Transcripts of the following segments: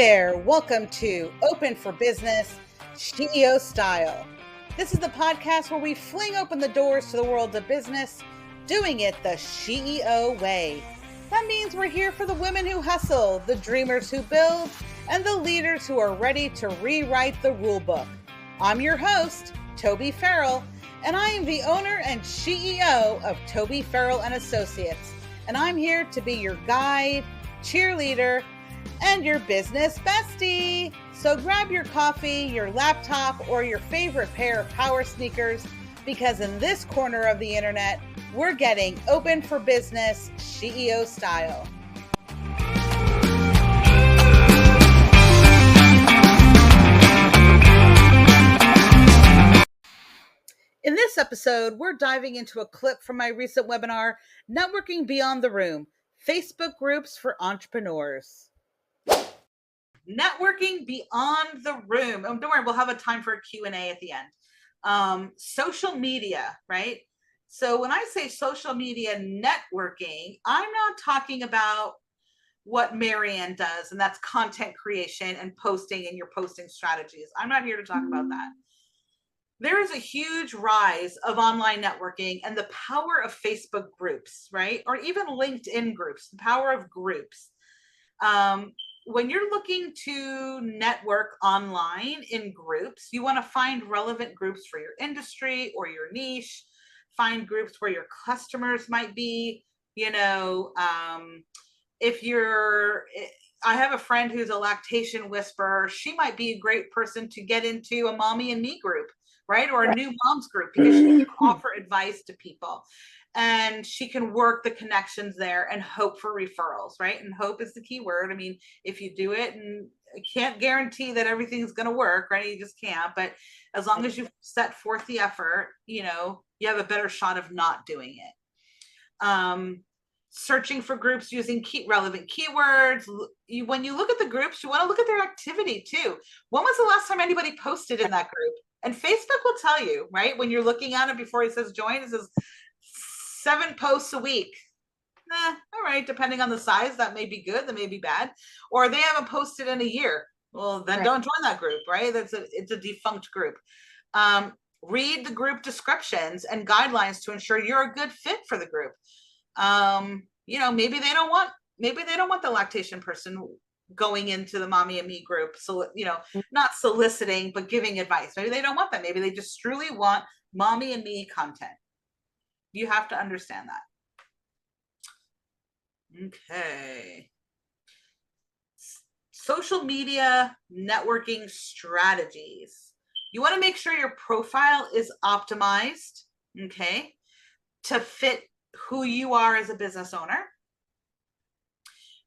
there, welcome to Open for Business, CEO Style. This is the podcast where we fling open the doors to the world of business, doing it the CEO way. That means we're here for the women who hustle, the dreamers who build, and the leaders who are ready to rewrite the rule book. I'm your host, Toby Ferrel, and I am the owner and CEO of Toby, Ferrel and Associates, and I'm here to be your guide, cheerleader, and your business bestie. So grab your coffee, your laptop, or your favorite pair of power sneakers, because in this corner of the internet, we're getting open for business, CEO style. In this episode, we're diving into a clip from my recent webinar, Networking Beyond the Room, Facebook Groups for Entrepreneurs. Networking beyond the room. Oh, don't worry, we'll have a time for a Q&A at the end. Social media, right? So when I say social media networking, I'm not talking about what Marianne does, and that's content creation and posting and your posting strategies. I'm not here to talk about that. There is a huge rise of online networking and the power of Facebook groups, right? Or even LinkedIn groups, the power of groups. When you're looking to network online in groups, you want to find relevant groups for your industry or your niche, find groups where your customers might be, I have a friend who's a lactation whisperer. She might be a great person to get into a mommy and me group, right? Or a new moms group, because she can offer advice to people. And she can work the connections there and hope for referrals, right? And hope is the key word. I mean, if you do it, and I can't guarantee that everything's going to work, right? You just can't. But as long as you set forth the effort, you have a better shot of not doing it. Searching for groups using relevant keywords. When you look at the groups, you want to look at their activity too. When was the last time anybody posted in that group? And Facebook will tell you, right? When you're looking at it before it says join, it says 7 posts a week. All right, depending on the size, that may be good, that may be bad. Or they haven't posted in a year. Well, then Don't join that group, right? It's a defunct group. Read the group descriptions and guidelines to ensure you're a good fit for the group. Maybe they don't want the lactation person going into the mommy and me group. So, not soliciting, but giving advice. Maybe they don't want that. Maybe they just truly want mommy and me content. You have to understand that. Okay. Social media networking strategies. You want to make sure your profile is optimized, okay, to fit who you are as a business owner.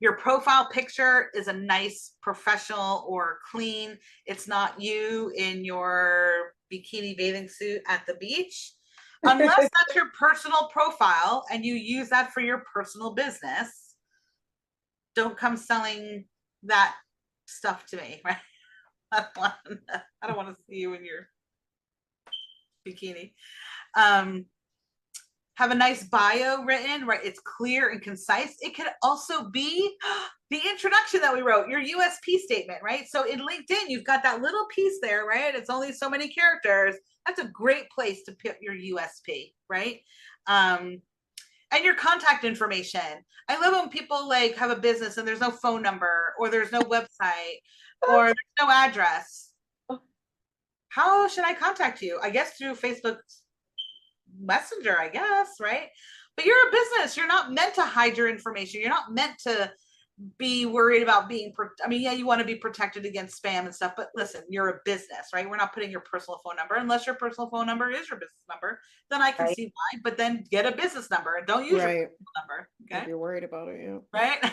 Your profile picture is a nice, professional, or clean. It's not you in your bikini bathing suit at the beach. Unless that's your personal profile and you use that for your personal business, don't come selling that stuff to me, right? I don't want to see you in your bikini. Have a nice bio written, right? It's clear and concise. It could also be the introduction that we wrote, your USP statement, right? So in LinkedIn, you've got that little piece there, right? It's only so many characters. That's a great place to put your USP, right? And your contact information. I love when people have a business and there's no phone number, or there's no website, or there's no address. How should I contact you? I guess through Facebook Messenger, I guess, right? But you're a business. You're not meant to hide your information. You're not meant to be worried about you want to be protected against spam and stuff, but listen, you're a business, right? We're not putting your personal phone number, unless your personal phone number is your business number, then I can see why, but then get a business number and don't use your personal number. Okay. If you're worried about it, yeah. Right?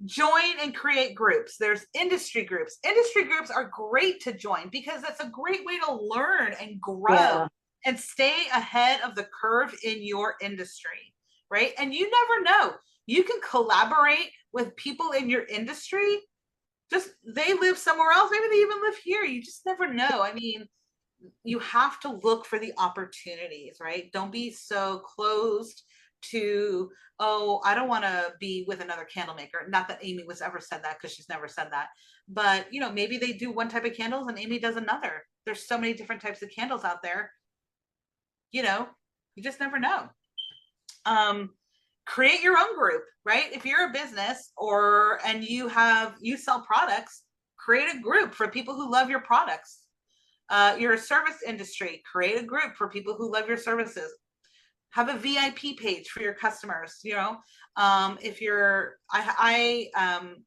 Join and create groups. There's industry groups. Industry groups are great to join because it's a great way to learn and grow and stay ahead of the curve in your industry, right? And you never know. You can collaborate with people in your industry. Just they live somewhere else. Maybe they even live here. You just never know. I mean, you have to look for the opportunities, right? Don't be so closed to, oh, I don't want to be with another candle maker. Not that Amy was ever said that, because she's never said that. But, you know, maybe they do one type of candles and Amy does another. There's so many different types of candles out there. You know, you just never know. Create your own group, right? If you're a business and you sell products, create a group for people who love your products. You're a service industry, create a group for people who love your services. Have a VIP page for your customers. You know, if you're,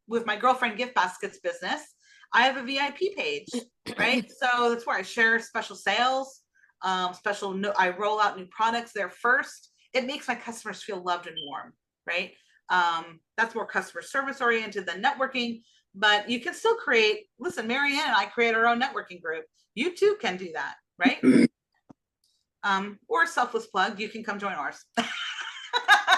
with my girlfriend gift baskets business, I have a VIP page, right? So that's where I share special sales, I roll out new products there first. It makes my customers feel loved and warm, right? That's more customer service oriented than networking, but you can still listen, Marianne and I create our own networking group. You too can do that, right? Or a selfless plug, you can come join ours.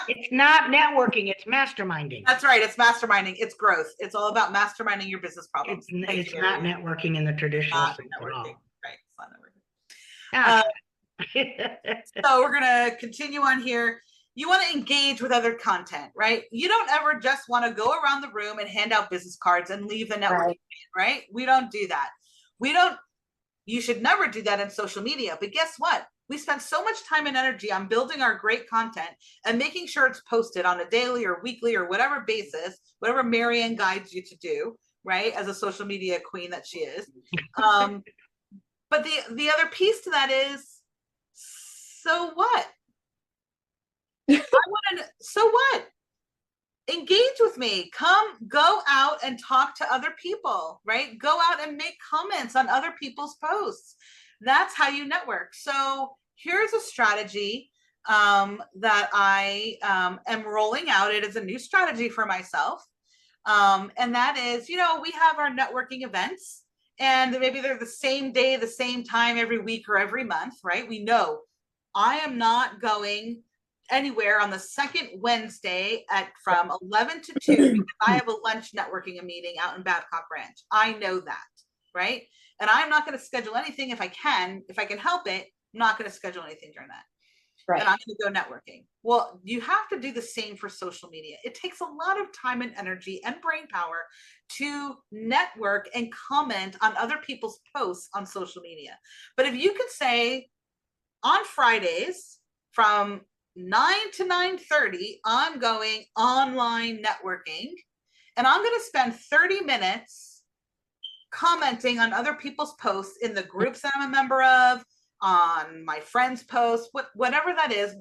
It's not networking, it's masterminding. That's right, it's masterminding, it's growth. It's all about masterminding your business problems. It's not networking in the traditional sense at all. Right, it's not networking. So we're gonna continue on here. You want to engage with other content, right? You don't ever just want to go around the room and hand out business cards and leave the networking, right? We don't do that. You should never do that in social media. But guess what? We spend so much time and energy on building our great content and making sure it's posted on a daily or weekly or whatever basis, whatever Marianne guides you to do, right? As a social media queen that she is. But the other piece to that is, so what? So what? Engage with me. Go out and talk to other people, right? Go out and make comments on other people's posts. That's how you network. So here's a strategy that I am rolling out. It is a new strategy for myself. And that is, you know, we have our networking events, and maybe they're the same day, the same time every week or every month, right? We know I am not going anywhere on the second Wednesday from 11 to 2 because I have a lunch networking meeting out in Babcock Ranch. I know that, right? And I'm not going to schedule anything if I can help it. I'm not going to schedule anything during that. Right. And I'm going to go networking. Well, you have to do the same for social media. It takes a lot of time and energy and brain power to network and comment on other people's posts on social media. But if you could say on Fridays from 9 to 9:30, I'm going online networking, and I'm going to spend 30 minutes commenting on other people's posts in the groups that I'm a member of, on my friends' posts, whatever that is,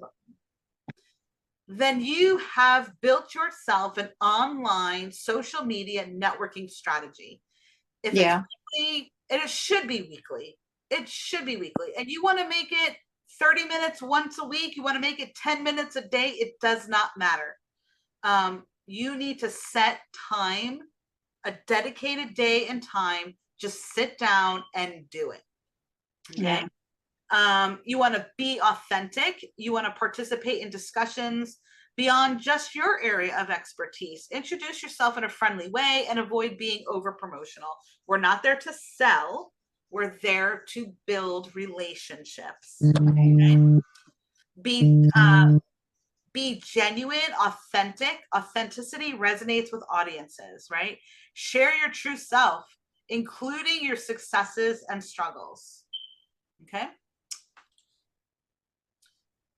then you have built yourself an online social media networking strategy. If it's weekly, it should be weekly. It should be weekly. And you want to make it 30 minutes once a week, you want to make it 10 minutes a day, it does not matter. You need to set time, a dedicated day and time, just sit down and do it. Okay. You want to be authentic. You want to participate in discussions beyond just your area of expertise. Introduce yourself in a friendly way and avoid being over promotional. We're not there to sell. We're there to build relationships. Okay? Be genuine, authentic. Authenticity resonates with audiences, right? Share your true self, including your successes and struggles. Okay.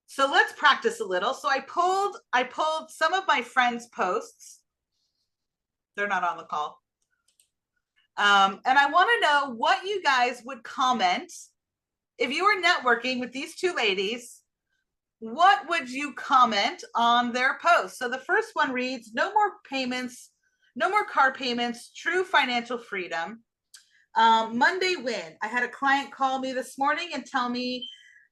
So let's practice a little. So I pulled some of my friends' posts. They're not on the call. And I want to know what you guys would comment if you were networking with these two ladies. What would you comment on their posts? So the first one reads, no more payments, no more car payments, true financial freedom. Monday win. I had a client call me this morning and tell me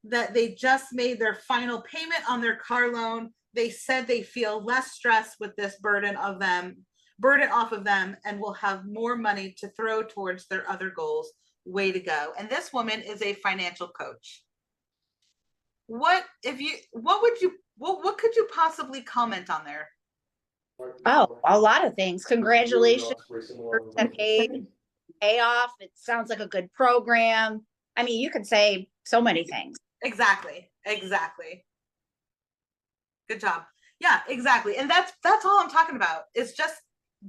that they just made their final payment on their car loan. They said they feel less stressed with this burden off of them, and will have more money to throw towards their other goals. Way to go. And this woman is a financial coach. What could you possibly comment on there? Oh, a lot of things. Congratulations. Payoff. It sounds like a good program. I mean, you could say so many things. Exactly. Good job. Yeah, exactly. And that's all I'm talking about. Is just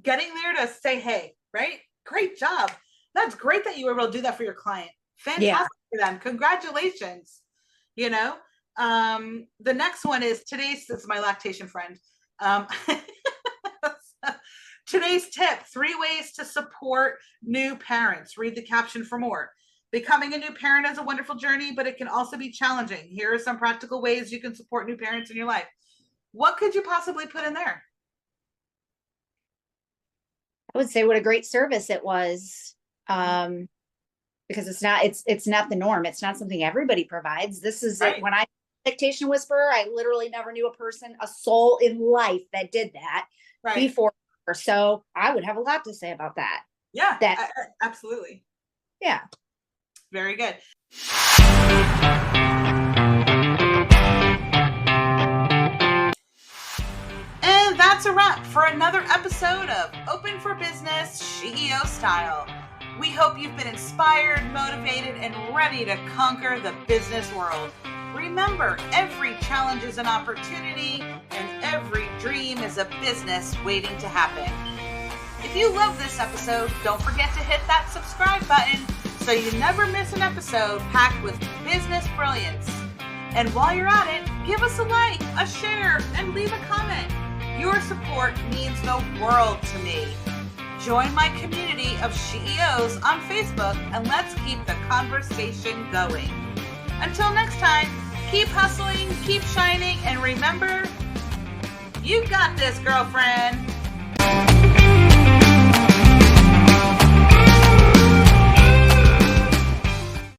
getting there to say, hey, right? Great job. That's great that you were able to do that for your client. Fantastic for them. Congratulations. You know, the next one is this is my lactation friend. Today's tip, 3 ways to support new parents. Read the caption for more. Becoming a new parent is a wonderful journey, but it can also be challenging. Here are some practical ways you can support new parents in your life. What could you possibly put in there? I would say what a great service it was. Because it's not the norm. It's not something everybody provides. This is it. When I lactation whisperer, I literally never knew a soul in life that did that before. So I would have a lot to say about that. Yeah, absolutely. Yeah. Very good. And that's a wrap for another episode of Open for Business CEO Style. We hope you've been inspired, motivated, and ready to conquer the business world. Remember, every challenge is an opportunity, and every dream is a business waiting to happen. If you love this episode, don't forget to hit that subscribe button so you never miss an episode packed with business brilliance. And while you're at it, give us a like, a share, and leave a comment. Your support means the world to me. Join my community of CEOs on Facebook and let's keep the conversation going. Until next time, keep hustling, keep shining, and remember, you got this, girlfriend.